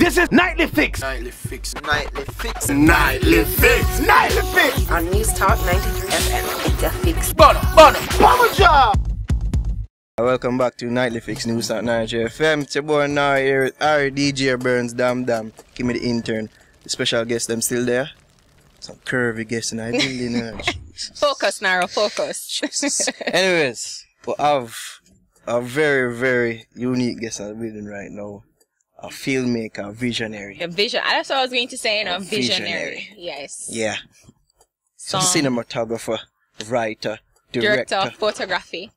This is Nightly Fix. Nightly Fix. Nightly Fix. Nightly Fix. Nightly Fix. On News Talk 93 FM. It's a fix. Bomber job. Welcome back to Nightly Fix News at 93 FM. It's your boy now here with Harry DJ Burns, Damn. Give me the intern. The special guest, them still there? Some curvy guests and I really know. Focus, Nara, focus. Anyways, we have a very, very unique guest I'm building right now. A filmmaker, a visionary. A vision. That's what I was going to say, a visionary. Yes. Yeah. Cinematographer, writer, director of photography.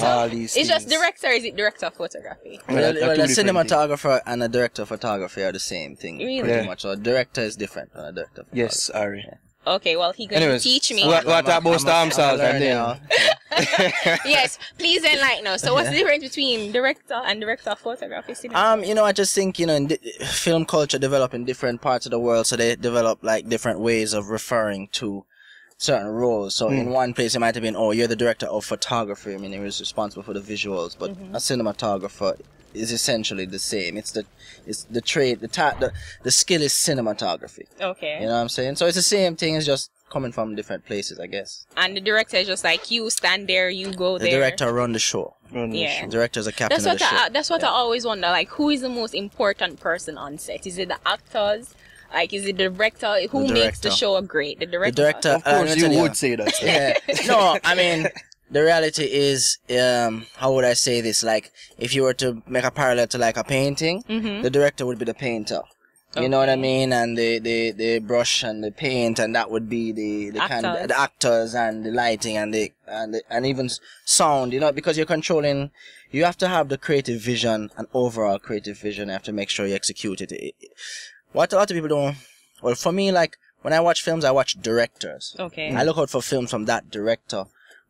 All these it's things. just director, is it director of photography? Well, a cinematographer and a director of photography are the same thing. Really? Pretty much. So a director is different from a director of photography. Yes, Ari. Yeah. Okay, well, he's going to teach me. What about Storm Salt? Yes, please enlighten us. So what's the difference between director and director of photography? You know, I just think, in film culture develop in different parts of the world, so they develop like different ways of referring to certain roles. So in one place it might have been, oh, you're the director of photography. I mean, he was responsible for the visuals, but a cinematographer is essentially the same. It's the trade, the skill is cinematography. Okay. You know what I'm saying? So it's the same thing, it's just coming from different places, I guess. And the director is just like, you stand there, you go there. The director run the show. Yeah. The director is a captain of the show. That's what I always wonder, like, who is the most important person on set? Is it the actors? Like, is it the director? Who makes the show great? The director? The director. Of course, you would say that. Yeah. No, I mean, the reality is, how would I say this? Like, if you were to make a parallel to like a painting, the director would be the painter. You know what I mean? And the brush and the paint, and that would be the kind of the actors and the lighting and even sound. You know, because you're controlling. You have to have the creative vision, an overall creative vision. You have to make sure you execute it. What a lot of people don't. Well, for me, like when I watch films, I watch directors. Okay. I look out for films from that director.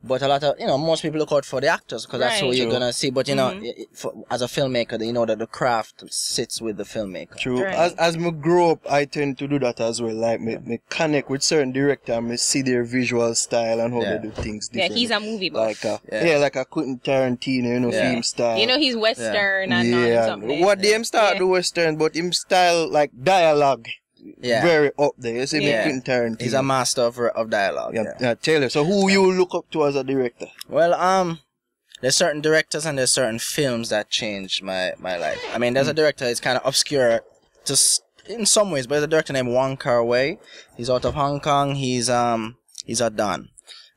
But a lot of, most people look out for the actors because that's who you're gonna see. But as a filmmaker, you know that the craft sits with the filmmaker. True. Right. As me grow up, I tend to do that as well. Like me connect with certain directors and me see their visual style and how they do things different. Yeah, he's a movie buff. Like like a Quentin Tarantino, film style. You know, he's Western and something. What them start the Western, but him style like dialogue. Yeah. Very up there. You see me Quentin Tarantino. He's a master of dialogue. Yeah. Taylor. So who you look up to as a director? Well, there's certain directors and there's certain films that changed my life. I mean, there's a director, it's kind of obscure just in some ways, but there's a director named Wong Kar-wai. He's out of Hong Kong. He's a Don.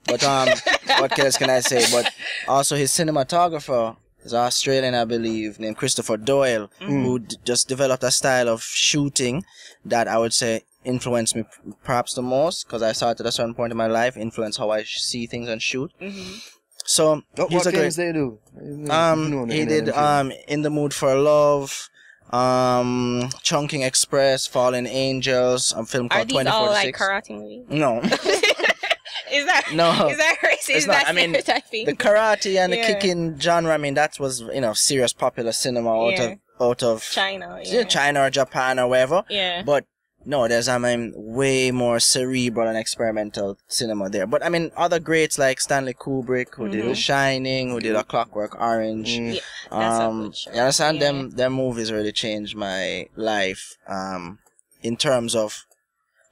But what else can I say? But also his cinematographer is Australian, I believe, named Christopher Doyle, who just developed a style of shooting that I would say influenced me perhaps the most, because I started at a certain point in my life, influenced how I see things and shoot. So what things they do? He did In the Mood for Love, Chunking Express, Fallen Angels, a film called 24 to 6. Are these all like karate movies? No. Is that racist? Is that stereotyping? The karate and the kicking genre, I mean, that was, serious popular cinema out of China. China or Japan or wherever. Yeah. But no, there's way more cerebral and experimental cinema there. But I mean, other greats like Stanley Kubrick, who did The Shining, who did A Clockwork Orange. Yeah, that's a good show. You understand? Them movies really changed my life. In terms of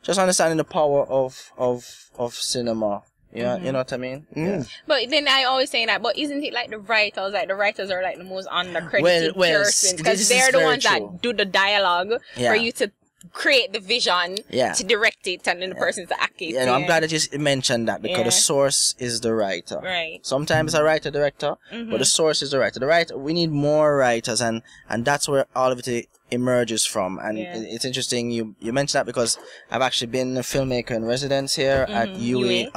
just understanding the power of cinema. You know what I mean? Yeah. But then I always say that, but isn't it like the writers? Like the writers are like the most undercredited persons, because they're the ones that do the dialogue for you to create the vision, to direct it, and then the person's to act it. Yeah, no, I'm glad that you mentioned that, because the source is the writer. Right. Sometimes a writer director, but the source is the writer. We need more writers, and that's where all of it emerges from. And it's interesting you mentioned that, because I've actually been a filmmaker in residence here at UA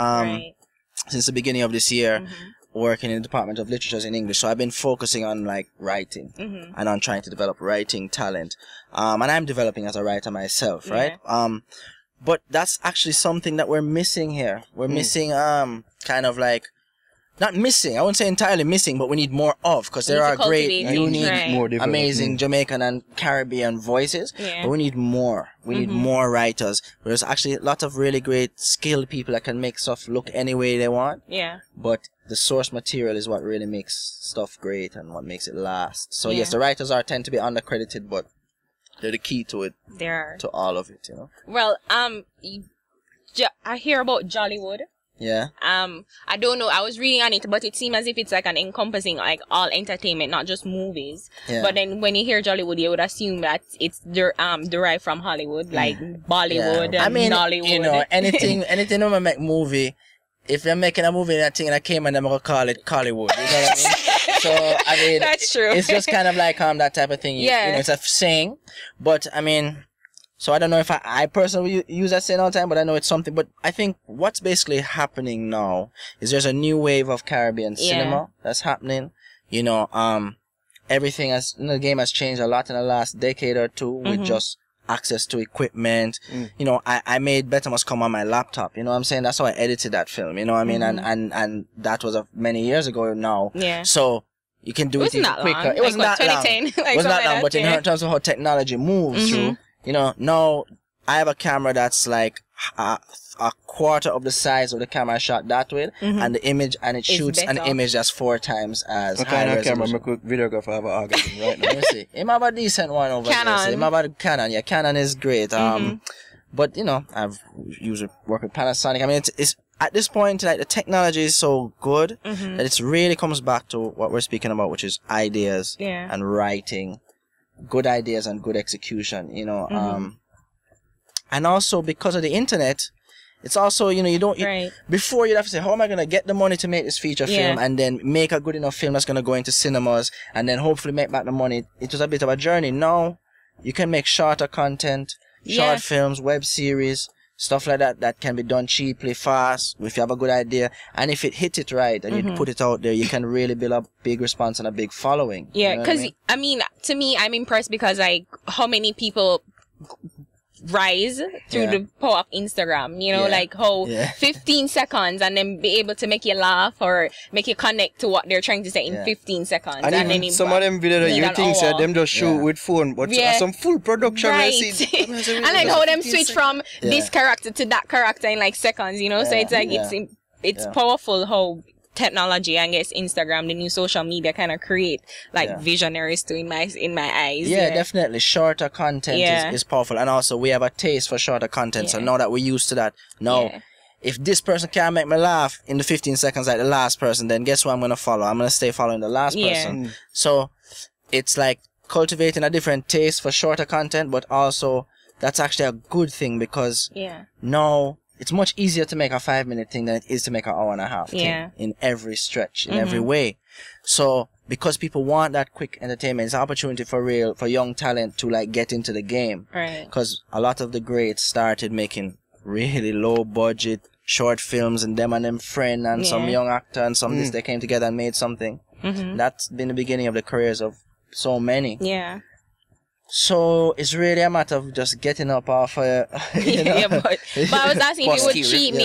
since the beginning of this year, working in the Department of Literature in English. So I've been focusing on like writing and on trying to develop writing talent. And I'm developing as a writer myself, right? But that's actually something that we're missing here. We're missing kind of like, not missing, I wouldn't say entirely missing, but we need more of, because there are great, unique, amazing Jamaican and Caribbean voices, but we need more. We need more writers. There's actually a lot of really great skilled people that can make stuff look any way they want. Yeah. But the source material is what really makes stuff great and what makes it last. So yes, the writers tend to be undercredited, but They're the key to it. To all of it, you know. Well, I hear about Jollywood. Yeah. I don't know. I was reading on it, but it seems as if it's like an encompassing like all entertainment, not just movies. Yeah. But then when you hear Jollywood, you would assume that it's derived from Hollywood, like Bollywood and Nollywood. You know, anything when I make movie, if you're making a movie that thing that came and I'm gonna call it Collywood. You know what I mean? So I mean, that's true. It's just kind of like that type of thing. Yeah. You know, it's a saying, but I mean. So I don't know if I personally use that saying all the time, but I know it's something. But I think what's basically happening now is there's a new wave of Caribbean cinema that's happening. You know, everything the game has changed a lot in the last decade or two with just access to equipment. You know, I made Better Must Come on my laptop. You know what I'm saying? That's how I edited that film. You know what I mean? And that was many years ago now. Yeah. So you can do it even quicker. Long. It wasn't that long. 2010. It wasn't that long, but in terms of how technology moves through. You know, now I have a camera that's like a quarter of the size of the camera I shot that with, and the image, and it shoots an image that's 4 times as high kind of resolution. camera, my quick videographer have an orgasm right now. Let me see. It might have a decent one over Canon. there. It might have a Canon. Yeah, Canon is great. But you know, I've worked with Panasonic. I mean, it's at this point, like the technology is so good that it really comes back to what we're speaking about, which is ideas and writing. Good ideas and good execution, you know. And also because of the internet, it's also, you know, before you'd have to say, how am I going to get the money to make this feature film and then make a good enough film that's going to go into cinemas and then hopefully make back the money. It was a bit of a journey. Now you can make shorter content, short films, web series, stuff like that can be done cheaply, fast, if you have a good idea. And if it hits it right and you put it out there, you can really build a big response and a big following. Yeah, because, I mean, to me, I'm impressed because, like, how many people rise through the power of Instagram, you know, like how 15 seconds and then be able to make you laugh or make you connect to what they're trying to say in 15 seconds. And then some of them videos that you think them just shoot with phone, but some full production. Right. And like how them switch from this character to that character in like seconds, you know, so it's like it's powerful how technology, I guess Instagram, the new social media kind of create like visionaries too in my eyes. Yeah, definitely. Shorter content is powerful. And also we have a taste for shorter content. So now that we're used to that, if this person can't make me laugh in the 15 seconds like the last person, then guess what I'm going to follow? I'm going to stay following the last person. So it's like cultivating a different taste for shorter content, but also that's actually a good thing because now it's much easier to make a 5-minute thing than it is to make an hour and a half thing in every stretch, in every way. So because people want that quick entertainment, it's an opportunity for young talent to like get into the game. Right. Because a lot of the greats started making really low budget short films and them friend and some young actor and some this, they came together and made something. That's been the beginning of the careers of so many. Yeah. So it's really a matter of just getting up off you know? but I was asking if it would cheapen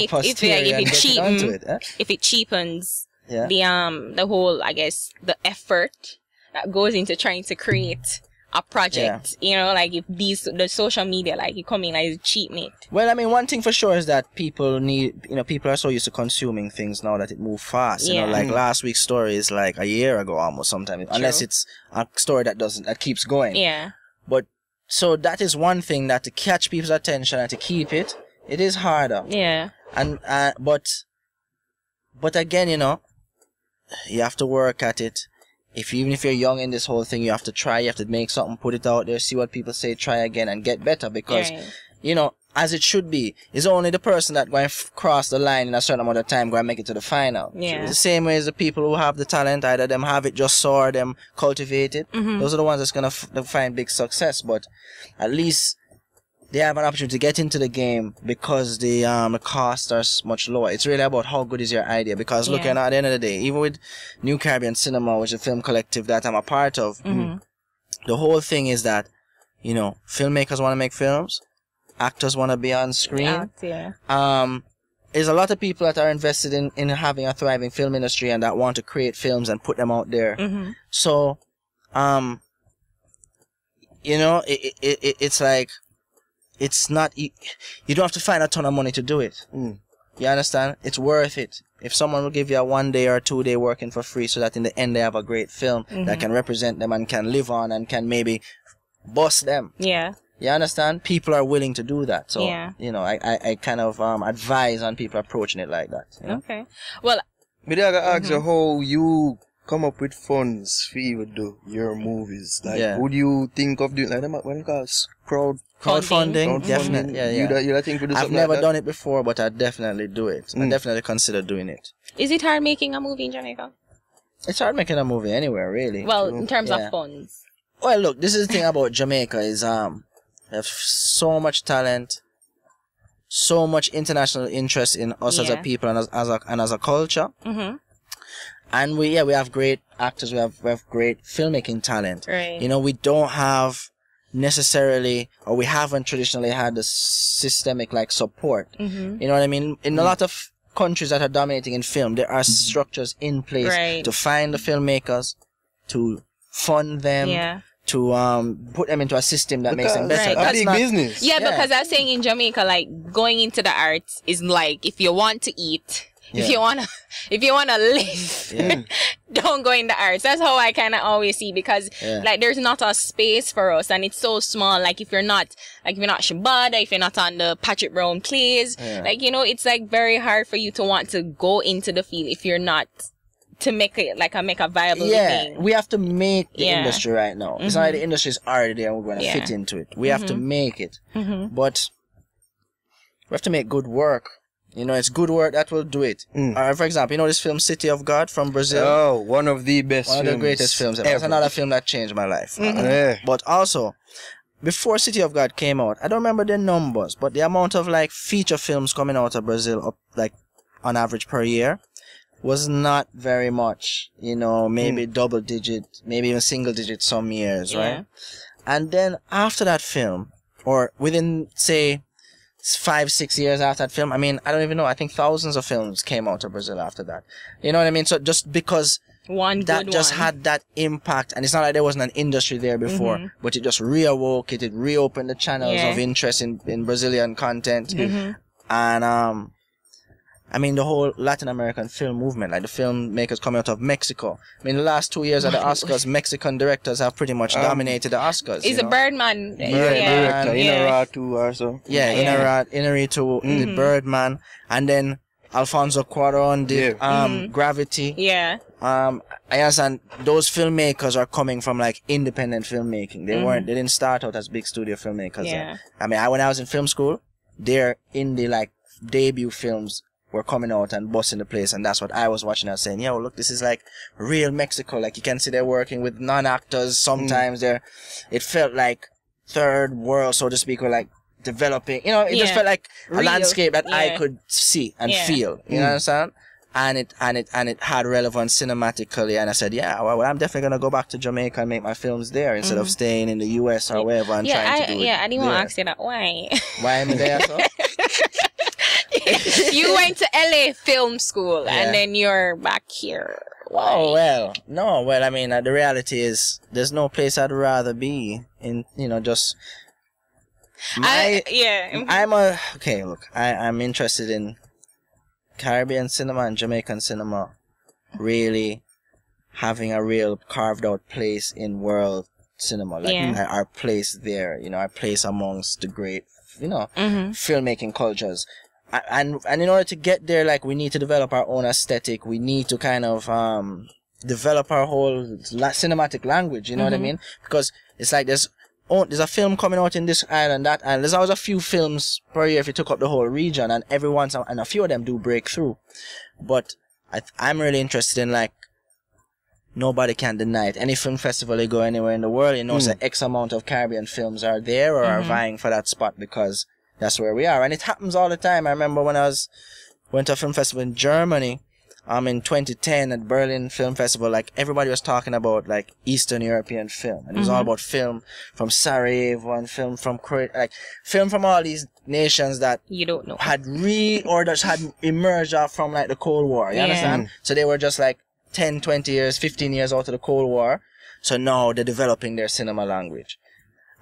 if it cheapens the whole, I guess, the effort that goes into trying to create a project, you know, like if the social media, like you come in like cheapen it. Well, I mean, one thing for sure is that people are so used to consuming things now that it moves fast. You know, like last week's story is like a year ago almost sometimes, unless it's a story that keeps going. Yeah. But so that is one thing, that to catch people's attention and to keep it is harder. Yeah. And but again, you know, you have to work at it. Even if you're young in this whole thing, you have to try. You have to make something, put it out there, see what people say, try again, and get better. Because you know, as it should be, it's only the person that going to cross the line in a certain amount of time going to make it to the final. Yeah. It's the same way as the people who have the talent, either them have it just so or them cultivate it. Those are the ones that's going to find big success. But at least they have an opportunity to get into the game because the costs are much lower. It's really about how good is your idea. Because looking at the end of the day, even with New Caribbean Cinema, which is a film collective that I'm a part of, the whole thing is that, you know, filmmakers want to make films. Actors want to be on screen. There's a lot of people that are invested in having a thriving film industry and that want to create films and put them out there. So, you know, it's like, it's not, you don't have to find a ton of money to do it. You understand? It's worth it. If someone will give you a 1 day or 2 day working for free so that in the end they have a great film that can represent them and can live on and can maybe bust them. Yeah. You understand? People are willing to do that. So, you know, I kind of advise on people approaching it like that. You know? Okay. Well, but I gotta ask you how you come up with funds for you to do your movies. Like, would you think of doing like that? What it calls crowdfunding? Definitely. Yeah. You think we do I've something never like done it before, but I definitely do it. I definitely consider doing it. Is it hard making a movie in Jamaica? It's hard making a movie anywhere, really. Well, in terms of funds. Well, look, this is the thing about Jamaica is they have so much talent, so much international interest in us as a people and as a culture. And we have great actors, we have great filmmaking talent. Right. You know, we don't have necessarily, or we haven't traditionally had the systemic like support. You know what I mean? In a lot of countries that are dominating in film, there are structures in place to find the filmmakers, to fund them, to put them into a system that makes them better. That's big business. Yeah, because I was saying in Jamaica, like going into the arts is like if you want to eat, if you wanna live, don't go in the arts. That's how I kind of always see, because like there's not a space for us, and it's so small. Like if you're not Shabada, if you're not on the Patrick Brown plays, like, you know, it's like very hard for you to want to go into the field if you're not to make it like make a viable thing. We have to make the industry right now. It's not like the industry is already there and we're going to fit into it. We have to make it. But we have to make good work. You know, it's good work that will do it. For example, you know this film City of God from Brazil? Oh, one of the best films. One of the greatest films ever. It's another film that changed my life. But also, before City of God came out, I don't remember the numbers, but the amount of like feature films coming out of Brazil, up like on average per year, was not very much, you know, maybe double digit, maybe even single digit some years, right? And then after that film, or within, say, 5-6 years after that film, I mean, I don't even know, I think thousands of films came out of Brazil after that. You know what I mean? So just because that just had that impact, and it's not like there wasn't an industry there before, but it just reawoke it reopened the channels of interest in Brazilian content. And, I mean, the whole Latin American film movement, like the filmmakers coming out of Mexico. I mean, the last 2 years at the Oscars, Mexican directors have pretty much dominated the Oscars. He's a Birdman. Director, Inarritu also. Yeah, Inarritu, the Birdman. And then Alfonso Cuarón did Gravity. I understand those filmmakers are coming from like independent filmmaking. They didn't start out as big studio filmmakers. I mean, when I was in film school, their indie like debut films were coming out and busting the place, and that's what I was watching and saying, yo, look, this is like real Mexico. Like you can see they're working with non-actors. Sometimes it felt like third world, so to speak, or like developing, you know, it just felt like a landscape that I could see and feel, you know what I'm saying? And it had relevance cinematically, and I said, well, I'm definitely gonna go back to Jamaica and make my films there instead of staying in the US or wherever and trying to do it. I didn't want to ask you that. Why? Why am I there? So? You went to LA film school and then you're back here. Why? Oh, well, no, well, I mean, the reality is there's no place I'd rather be in, you know, just I'm interested in Caribbean cinema and Jamaican cinema really having a real carved out place in world cinema, like our place there, you know, our place amongst the great, you know, filmmaking cultures. And in order to get there, like, we need to develop our own aesthetic. We need to kind of develop our whole cinematic language, you know what I mean? Because it's like there's a film coming out in this island, that island. There's always a few films per year if you took up the whole region, and and a few of them do break through. But I'm really interested in, like, nobody can deny it. Any film festival you go anywhere in the world, you know, so X amount of Caribbean films are there or are vying for that spot because that's where we are. And it happens all the time. I remember when I went to a film festival in Germany, in 2010 at Berlin Film Festival, like everybody was talking about like Eastern European film. And it was all about film from Sarajevo and film from Croatia, like film from all these nations that you don't know had emerged off from like the Cold War. You understand? So they were just like 10, 20 years, 15 years out of the Cold War. So now they're developing their cinema language.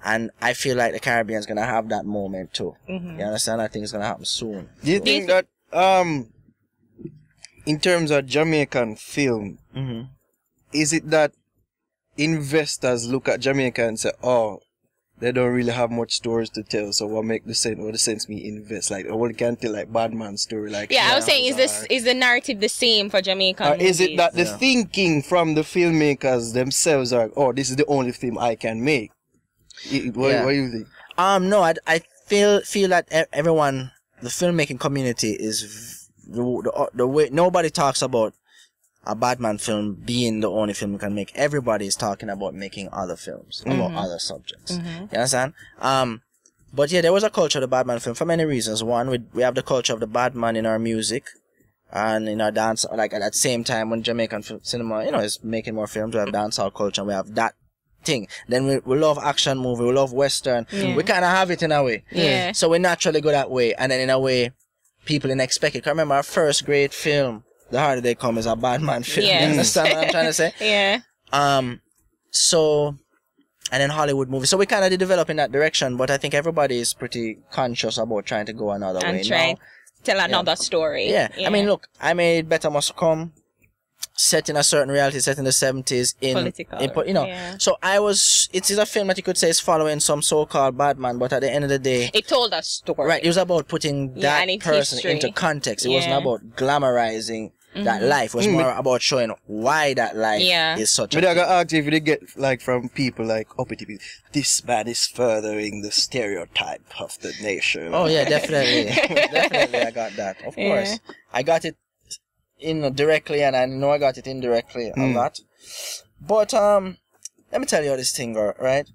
And I feel like the Caribbean's gonna have that moment too. You understand? I think it's gonna happen soon. Do you think that in terms of Jamaican film, is it that investors look at Jamaica and say, oh, they don't really have much stories to tell. So what make the sense? What the sense me invest? Like, I only can tell like Badman story. Like, yeah, I was saying, is the narrative the same for Jamaican? Or is it that the thinking from the filmmakers themselves are, oh, this is the only film I can make? What do you think? No, I feel that everyone, the filmmaking community is the way nobody talks about a Batman film being the only film we can make. Everybody is talking about making other films about other subjects. You understand? But yeah, there was a culture of the Batman film for many reasons. One, we have the culture of the Batman in our music and in our dance. Like at that same time when Jamaican cinema, is making more films, we have dancehall culture. And we have that thing. Then we love action movie, we love western. We kind of have it in a way. Yeah. So we naturally go that way, and then in a way, people didn't expect it. 'Cause I remember our first great film, The Harder They Come, is a Batman film. Yeah. You understand what I'm trying to say? Yeah. So, and then Hollywood movies. So we kind of did develop in that direction, but I think everybody is pretty conscious about trying to go another way and try now. to tell another story. Yeah. I mean, look, I made Better Must Come, set in a certain reality, set in the 70s political. So it is a film that you could say is following some so-called Batman, but at the end of the day, it told a story. Right, it was about putting that person history into context. It wasn't about glamorizing that life. It was more about showing why that life is such a But I got asked if you get like from people like uppity, this man is furthering the stereotype of the nation. Oh yeah, definitely. Definitely I got that. Of course. I got it directly, and I know I got it indirectly a lot. But let me tell you how this thing goes, right?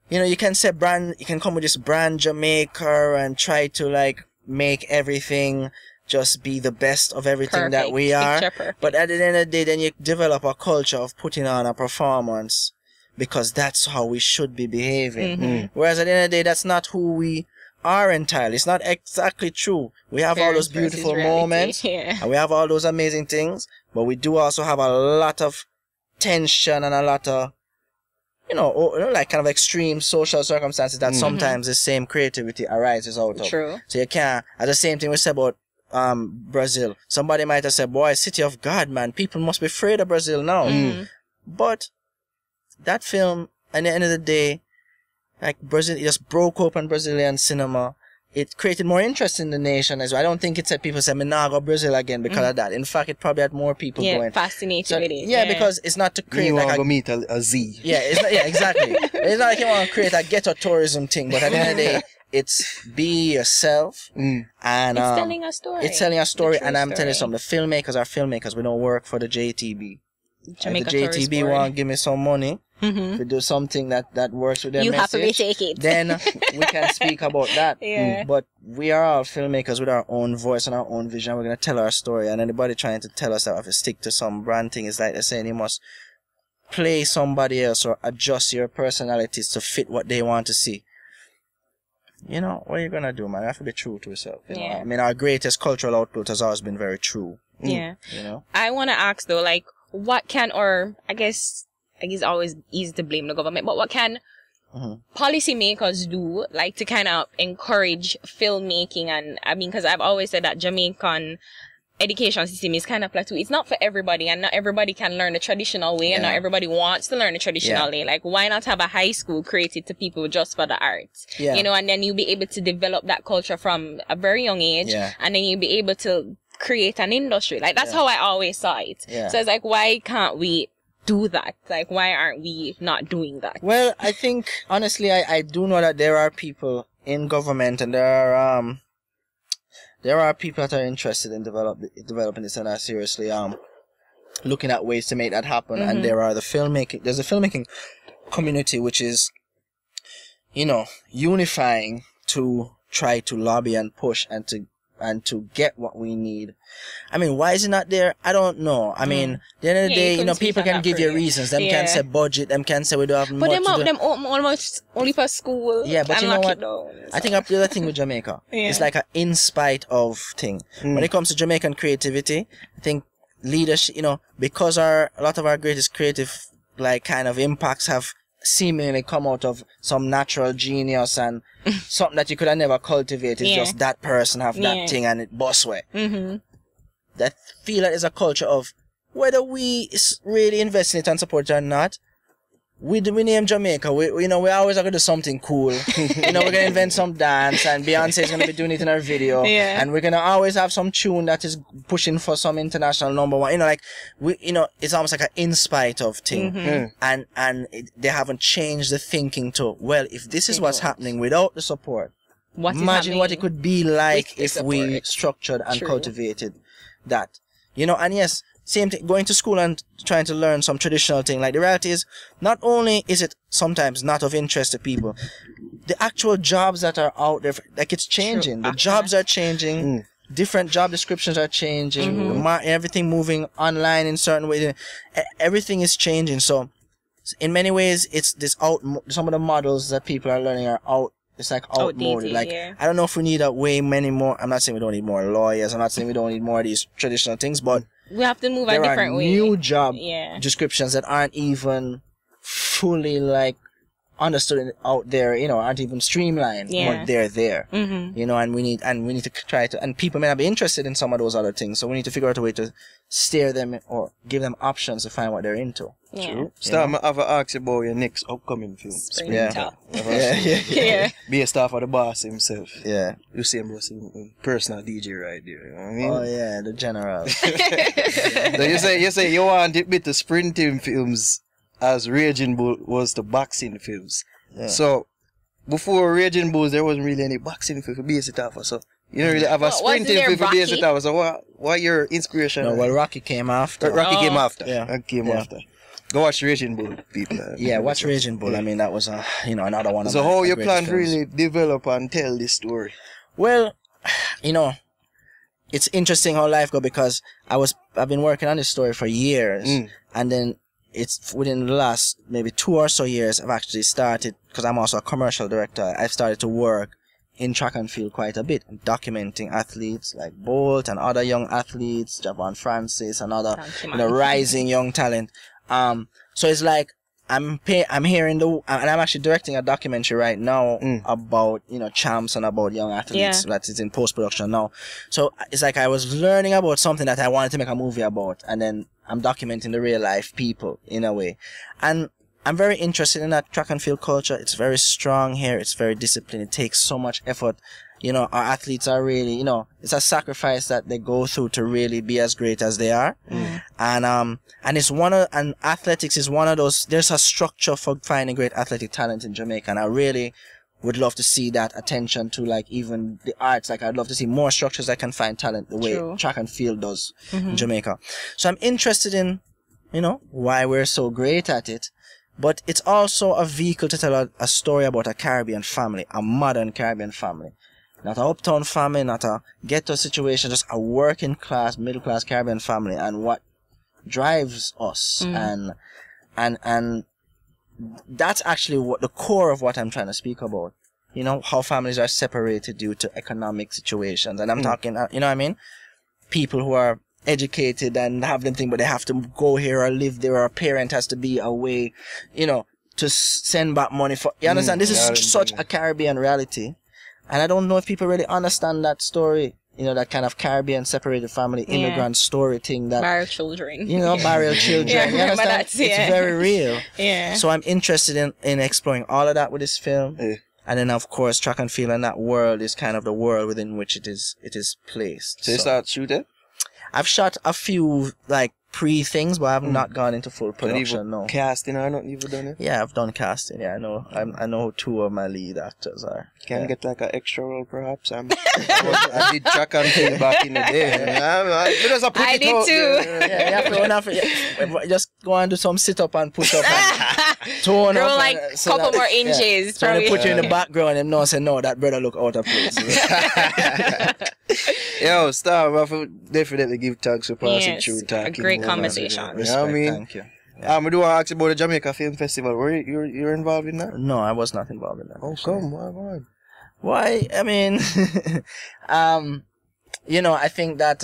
You can say you can come with this brand Jamaica and try to like make everything just be the best of everything that we are. But at the end of the day, then you develop a culture of putting on a performance because that's how we should be behaving. Whereas at the end of the day, that's not who we are entirely. It's not exactly true. We have all those beautiful moments, and we have all those amazing things, but we do also have a lot of tension and a lot of, like kind of extreme social circumstances that sometimes the same creativity arises out of. True. So you can't, at the same thing we said about Brazil. Somebody might have said, boy, city of God, man, people must be afraid of Brazil now. But that film, at the end of the day, like Brazil, it just broke open Brazilian cinema. It created more interest in the nation as well. I don't think it said people say, me nah go Brazil again because of that. In fact, it probably had more people going. Fascinated with it. Yeah, because it's not to create like go meet a Z. Yeah, it's not, exactly. It's not like you want to create a ghetto tourism thing, but at the end of the day, it's be yourself. And it's telling a story. It's telling a story, and I'm telling you something. The filmmakers are filmmakers. We don't work for the JTB. Jamaica the JTB want to give me some money to do something that works with their message. Happily take it. Then we can speak about that. But we are all filmmakers with our own voice and our own vision. We're going to tell our story. And anybody trying to tell us that if you stick to some brand thing, it's like they're saying you must play somebody else or adjust your personalities to fit what they want to see. What are you going to do, man? You have to be true to yourself. You know? I mean, our greatest cultural output has always been very true. Yeah. I want to ask, though, like, what can, or I guess always easy to blame the government, but what can policymakers do, like, to kind of encourage filmmaking? And I mean, because I've always said that Jamaican education system is kind of plateau. It's not for everybody, and not everybody can learn the traditional way, and not everybody wants to learn the traditional way. Like, why not have a high school created to people just for the arts? And then you'll be able to develop that culture from a very young age, and then you'll be able to create an industry. Like, that's how I always saw it. So it's like, why can't we do that? Like, why aren't we not doing that? Well, I think, honestly, I do know that there are people in government, and there are people that are interested in developing this and are seriously looking at ways to make that happen. And there's a filmmaking community which is, unifying to try to lobby and push and to get what we need. I mean, why is it not there? I don't know. I mean, at the end of the day, people can give you reasons. Them can say budget. Them can say we don't have much to do. But them almost only for school. Yeah, but you know what? I think the other thing with Jamaica, it's like an in spite of thing. When it comes to Jamaican creativity, I think leadership, because a lot of our greatest creative, like, kind of impacts have seemingly come out of some natural genius and something that you could have never cultivated. Just that person have that thing and it bust way. That feel like there's a culture of whether we really invest in it and support it or not, we name Jamaica. We always are gonna do something cool. We're gonna invent some dance, and Beyonce is gonna be doing it in her video. Yeah. And we're gonna always have some tune that is pushing for some international number one. It's almost like an in spite of thing. And they haven't changed the thinking to, well, if this is what's happening without the support, imagine what it could be like if we structured and cultivated that. And yes, same thing, going to school and trying to learn some traditional thing. Like, the reality is, not only is it sometimes not of interest to people, the actual jobs that are out there, like, it's changing. The jobs are changing. Different job descriptions are changing. Everything moving online in certain ways. Everything is changing. So, in many ways, it's some of the models that people are learning are out. It's like outmoded. Like, I don't know if we need way many more. I'm not saying we don't need more lawyers. I'm not saying we don't need more of these traditional things, but we have to move a different way. There are new job descriptions that aren't even fully understood out there, aren't even streamlined, but they're there. And we need to try to, and people may not be interested in some of those other things, so we need to figure out a way to steer them or give them options to find what they're into. True. Start I have ask you about your next upcoming film. Yeah. Be a star for the boss himself. Yeah. Usain Bolt, personal DJ right there. You know what I mean? Oh yeah, the general. So you say you want it be to sprinting films as Raging Bull was the boxing films. Yeah. So before Raging Bulls, there wasn't really any boxing film to base it off of. So you don't really have a sprinting film to base it off of. So what your inspiration? No, well, Rocky came after. Rocky came after. Yeah. Came after. Go watch Raging Bull, people. Watch Raging Bull. I mean, that was another one of so my how you plan films. to really develop and tell this story? Well, it's interesting how life goes, because I've been working on this story for years, and then it's within the last maybe 2 or so years I've actually started, because I'm also a commercial director, I've started to work in track and field quite a bit, documenting athletes like Bolt and other young athletes, Javon Francis and other rising young talent. So it's like I'm hearing and I'm actually directing a documentary right now about champs and about young athletes that is in post production now. So it's like I was learning about something that I wanted to make a movie about, and then I'm documenting the real life people in a way. And I'm very interested in that track and field culture. It's very strong here. It's very disciplined. It takes so much effort. Our athletes are really, it's a sacrifice that they go through to really be as great as they are. And athletics is one of those, there's a structure for finding great athletic talent in Jamaica. And I really would love to see that attention to even the arts. I'd love to see more structures that can find talent the way track and field does in Jamaica. So I'm interested in, why we're so great at it. But it's also a vehicle to tell a story about a Caribbean family, a modern Caribbean family. Not a uptown family, not a ghetto situation, just a working class, middle class Caribbean family, and what drives us. And that's actually what the core of what I'm trying to speak about. How families are separated due to economic situations. And I'm talking, you know what I mean? People who are educated and have them thing, but they have to go here or live there, or a parent has to be away, to send back money for, you understand? This is such a Caribbean reality. And I don't know if people really understand that story, that kind of Caribbean separated family, immigrant story thing that. Barrel children. Barrel children. You understand? It's very real. Yeah. So I'm interested in exploring all of that with this film. And then of course track and field and that world is kind of the world within which it is placed. So you start shooting? I've shot a few pre-things, but I have not gone into full production. No casting or nothing. You've done it? Yeah, I've done casting. Yeah, I know. I know who 2 of my lead actors are. Can get an extra role, perhaps. I did track and field back in the day. I did too. You have to just go and do some sit up and push up. And tone grow up. A couple more inches. So they put you in the background and say, no, that brother look out of place. Yo, Star, I will definitely give thanks for passing through talking. A great conversation. You know what I mean? Thank you. I do want to ask you about the Jamaica Film Festival. Were you involved in that? No, I was not involved in that. Oh, come, why? Why? I mean, I think that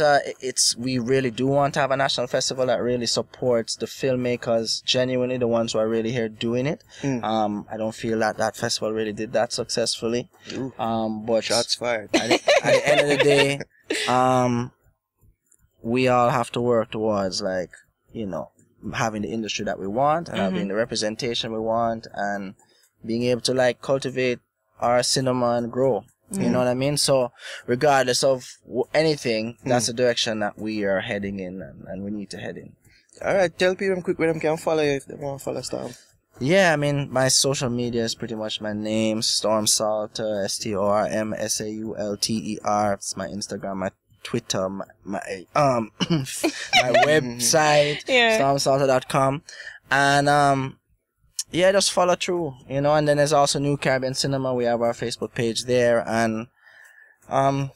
we really do want to have a national festival that really supports the filmmakers, genuinely the ones who are really here doing it. I don't feel that festival really did that successfully. But shots fired. At the end of the day, we all have to work towards having the industry that we want and having the representation we want and being able to like cultivate our cinema and grow. You know what I mean? So regardless of anything, that's the direction that we are heading in and we need to head in. Alright, tell people quick where them can follow you if they want to follow Storm. Yeah, I mean, my social media is pretty much my name, Storm Saulter, STORMSAULTER. It's my Instagram, my Twitter, my website, stormsaulter.com. And, yeah, just follow through, you know, and then there's also New Caribbean Cinema. We have our Facebook page there, and,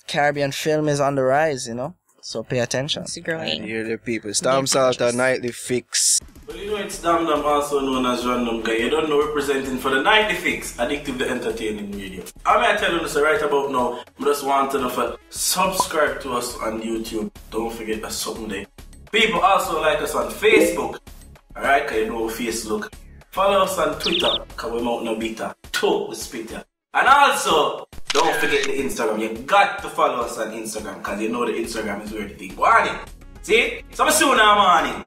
Caribbean film is on the rise, you know, so pay attention. It's growing. Hear the people. Storm Saulter, Nightly Fix. Well, you know, it's Dam Dam, also known as Random Guy. You don't know, representing for the Nightly Fix, Addictive the Entertaining Radio. I may tell you this right about now, I just want to know if subscribe to us on YouTube. Don't forget that something there. People also like us on Facebook. Alright, because you know Facebook. Follow us on Twitter, because we're out no beta. We spit ya. And also, don't forget the Instagram. You got to follow us on Instagram, because you know the Instagram is where the thing going. See? So soon now morning.